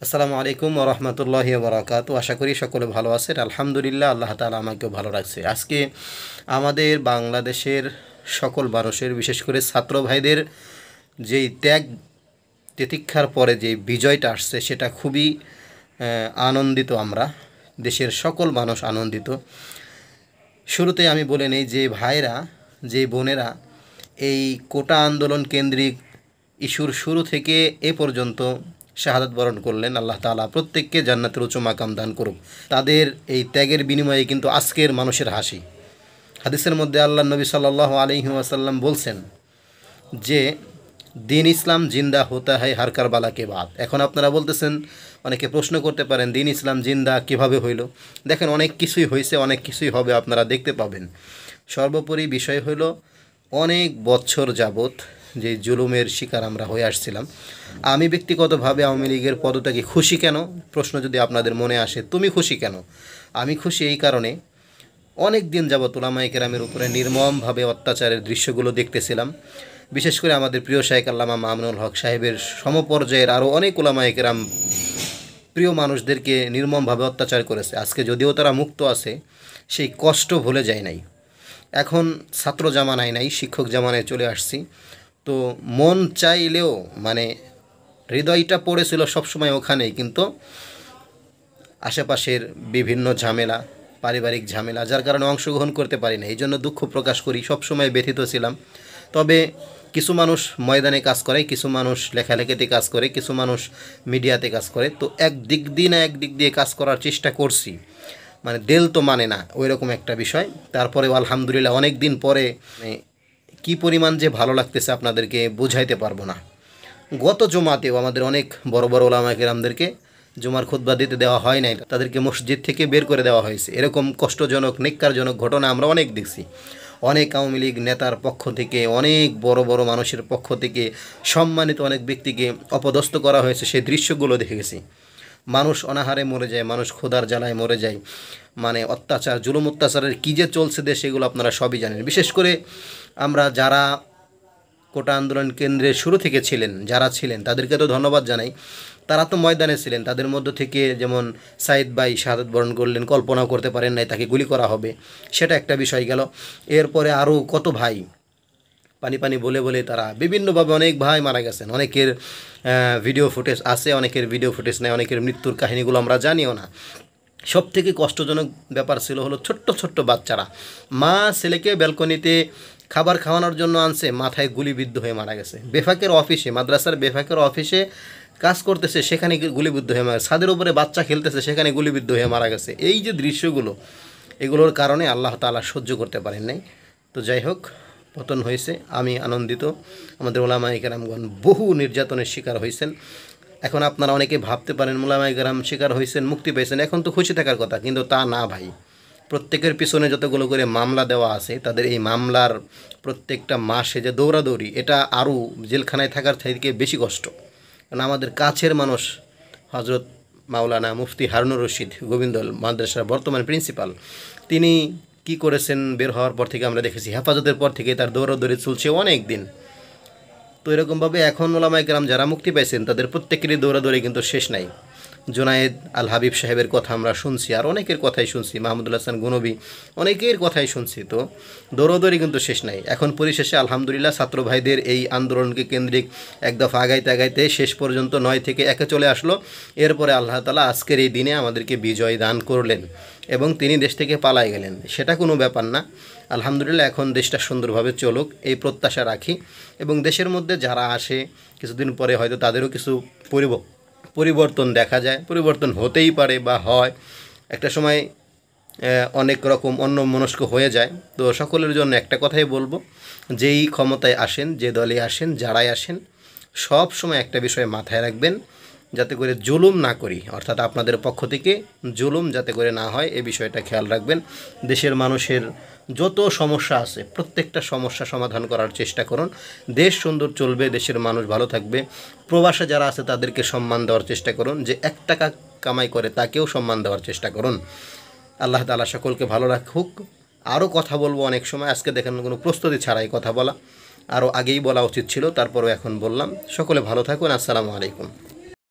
আসসালামু আলাইকুম ওয়া রাহমাতুল্লাহি ওয়া বারাকাতুহু। আশা করি সকলে ভালো আছেন। আলহামদুলিল্লাহ, আল্লাহ তাআলা আমাকেও ভালো রাখছে। আজকে আমাদের বাংলাদেশের সকল মানুষের, বিশেষ করে ছাত্র ভাইদের যেই ত্যাগ তিতিক্ষার পরে যে বিজয়টা আসছে, সেটা খুবই আনন্দিত আমরা। দেশের সকল মানুষ আনন্দিত। শুরুতে আমি বলে নেই যে ভাইরা, যে বোনেরা এই কোটা আন্দোলন কেন্দ্রিক ইস্যুর শুরু থেকে এ পর্যন্ত শাহাদাত বরণ করলেন, আল্লাহ তাআলা প্রত্যেককে জান্নাতের উঁচু মাকাম দান করুক। তাদের এই ত্যাগের বিনিময়ে কিন্তু আজকের মানুষের হাসি। হাদিসের মধ্যে আল্লাহ নবী সাল্লাল্লাহু আলাইহি ওয়াসাল্লাম বলছেন যে দিন ইসলাম জিন্দা হতা হয় হার কারবালা কে বাদ। এখন আপনারা বলতেছেন, অনেকে প্রশ্ন করতে পারেন, দিন ইসলাম জিন্দা কিভাবে হইল? দেখেন, অনেক কিছুই হয়েছে, অনেক কিছুই হবে, আপনারা দেখতে পাবেন। সর্বোপরি বিষয় হইল, অনেক বছর যাবত যে জুলুমের শিকার আমরা হয়ে আসছিলাম। আমি ব্যক্তিগতভাবে আওয়ামী লীগের পদত্যাগে খুশি কেন, প্রশ্ন যদি আপনাদের মনে আসে, তুমি খুশি কেন? আমি খুশি এই কারণে, অনেক দিন যাবত উলামায়ে কেরামের উপরে নির্মমভাবে অত্যাচারের দৃশ্যগুলো দেখতেছিলাম। বিশেষ করে আমাদের প্রিয় শাইখ আল্লামা মামুনুল হক সাহেবের সমপর্যায়ের আরও অনেক উলামায়ে কেরাম প্রিয় মানুষদেরকে নির্মমভাবে অত্যাচার করেছে। আজকে যদিও তারা মুক্ত আছে, সেই কষ্ট ভুলে যায় নাই। এখন ছাত্র জামানায় নাই, শিক্ষক জামানায় চলে আসছি। তো মন চাইলেও মানে হৃদয়টা পড়েছিল সবসময় ওখানেই, কিন্তু আশেপাশের বিভিন্ন ঝামেলা, পারিবারিক ঝামেলা, যার কারণে অংশগ্রহণ করতে পারি না। এই জন্য দুঃখ প্রকাশ করি, সবসময় ব্যথিত ছিলাম। তবে কিছু মানুষ ময়দানে কাজ করে, কিছু মানুষ লেখালেখিতে কাজ করে, কিছু মানুষ মিডিয়াতে কাজ করে। তো এক দিক দিয়ে কাজ করার চেষ্টা করছি, মানে দেল তো মানে না, ওই রকম একটা বিষয়। তারপরেও আলহামদুলিল্লাহ অনেক দিন পরে কি পরিমাণ যে ভালো লাগতেছে আপনাদেরকে বোঝাইতে পারবো না। গত জুমাতেও আমাদের অনেক বড় বড় ওলামায়ে কেরামদেরকে জুমার খুতবা দিতে দেওয়া হয় নাই, তাদেরকে মসজিদ থেকে বের করে দেওয়া হয়েছে। এরকম কষ্টজনক, নেক্কারজনক ঘটনা আমরা অনেক দেখছি। অনেক আওয়ামী লীগ নেতার পক্ষ থেকে, অনেক বড় বড় মানুষের পক্ষ থেকে সম্মানিত অনেক ব্যক্তিকে অপদস্থ করা হয়েছে, সেই দৃশ্যগুলো দেখে গেছি। মানুষ অনাহারে মরে যায়, মানুষ ক্ষুধার জ্বালায় মরে যায়। মানে অত্যাচার, জুলুম অত্যাচারের কী যে চলছে দেশে, এগুলো আপনারা সবই জানেন। বিশেষ করে আমরা যারা কোটা আন্দোলন কেন্দ্রের শুরু থেকে ছিলেন, যারা ছিলেন তাদেরকে তো ধন্যবাদ জানাই। তারা তো ময়দানে ছিলেন। তাদের মধ্য থেকে যেমন সাইদ ভাই শাহাদাত বরণ করলেন, কল্পনাও করতে পারেন নাই তাকে গুলি করা হবে, সেটা একটা বিষয় গেল। এরপরে আরও কত ভাই পানি পানি বলে বলে তারা বিভিন্নভাবে, অনেক ভাই মারা গেছেন। অনেকের ভিডিও ফুটেজ আছে, অনেকের ভিডিও ফুটেজ নেই, অনেকের মৃত্যুর কাহিনীগুলো আমরা জানিও না। সব থেকে কষ্টজনক ব্যাপার ছিল হলো ছোট্ট ছোট্ট বাচ্চারা, মা ছেলেকে ব্যালকনিতে খাবার খাওয়ানোর জন্য আনছে, মাথায় গুলিবিদ্ধ হয়ে মারা গেছে। বেফাকের অফিসে, মাদ্রাসার বেফাকের অফিসে কাজ করতেছে, সেখানে গুলিবিদ্ধ হয়ে মারা, ছাদের উপরে বাচ্চা খেলতেছে, সেখানে গুলিবিদ্ধ হয়ে মারা গেছে। এই যে দৃশ্যগুলো, এগুলোর কারণে আল্লাহ তাআলা সহ্য করতে পারেন নাই। তো যাই হোক, পতন হয়েছে, আমি আনন্দিত। আমাদের ওলামায়ে কেরামগণ বহু নির্যাতনের শিকার হয়েছেন। এখন আপনারা অনেকে ভাবতে পারেন ওলামায়ে কেরাম শিকার হয়েছেন, মুক্তি পেয়েছেন, এখন তো খুশি থাকার কথা, কিন্তু তা না ভাই। প্রত্যেকের পিছনে যতগুলো করে মামলা দেওয়া আছে, তাদের এই মামলার প্রত্যেকটা মাসে যে দৌড়াদৌড়ি, এটা আরও জেলখানায় থাকার থেকে বেশি কষ্ট। কারণ আমাদের কাছের মানুষ হজরত মাওলানা মুফতি হারুনুর রশিদ গোবিন্দ মাদ্রাসার বর্তমান প্রিন্সিপাল, তিনি কি করেছেন বের হওয়ার পর থেকে আমরা দেখেছি। হেফাজতের পর থেকে তার দৌড়াদৌড়ি চলছে অনেক দিন। তো এরকমভাবে এখন ওলামায়ে কেরাম যারা মুক্তি পাইছেন, তাদের প্রত্যেকেরই দৌড়াদৌড়ি কিন্তু শেষ নাই। জুনায়েদ আল হাবিব সাহেবের কথা আমরা শুনছি, আর অনেকের কথাই শুনছি, মাহমুদুল হাসান গনবী, অনেকের কথাই শুনছি। তো দৌড়াদৌড়ি কিন্তু শেষ নাই। এখন পরিশেষে আলহামদুলিল্লাহ ছাত্র ভাইদের এই আন্দোলনকে কেন্দ্রিক এক দফা আগাইতে আগাইতে শেষ পর্যন্ত 9 থেকে 1 চলে আসলো। এরপরে আল্লাহ তাআলা আজকের এই দিনে আমাদেরকে বিজয় দান করলেন এবং তিনি দেশ থেকে পালায় গেলেন, সেটা কোনো ব্যাপার না। আলহামদুলিল্লাহ এখন দেশটা সুন্দরভাবে চলুক, এই প্রত্যাশা রাখি। এবং দেশের মধ্যে যারা আসে, কিছুদিন পরে হয়তো তাদেরও কিছু পরিবর্তন দেখা যায়, পরিবর্তন হতেই পারে বা হয়। একটা সময় অনেক রকম অন্যমনস্ক হয়ে যায়। তো সকলের জন্য একটা কথাই বলবো, যেই ক্ষমতায় আসেন, যে দলে আসেন, যারাই আসেন, সব সময় একটা বিষয় মাথায় রাখবেন, যাতে করে জুলুম না করি, অর্থাৎ আপনাদের পক্ষ থেকে জুলুম যাতে করে না হয়, এই বিষয়টা খেয়াল রাখবেন। দেশের মানুষের যত সমস্যা আছে, প্রত্যেকটা সমস্যা সমাধান করার চেষ্টা করুন। দেশ সুন্দর চলবে, দেশের মানুষ ভালো থাকবে। প্রবাসে যারা আছে তাদেরকে সম্মান দেওয়ার চেষ্টা করুন, যে 1 টাকা কামাই করে তাকেও সম্মান দেওয়ার চেষ্টা করুন। আল্লাহ তাআলা সকলকে ভালো রাখুক। আরও কথা বলবো অনেক সময়, আজকে দেখেন কোনো প্রস্তুতি ছাড়াই কথা বলা, আরও আগেই বলা উচিত ছিল, তারপরেও এখন বললাম। সকলে ভালো থাকুন। আসসালামু আলাইকুম।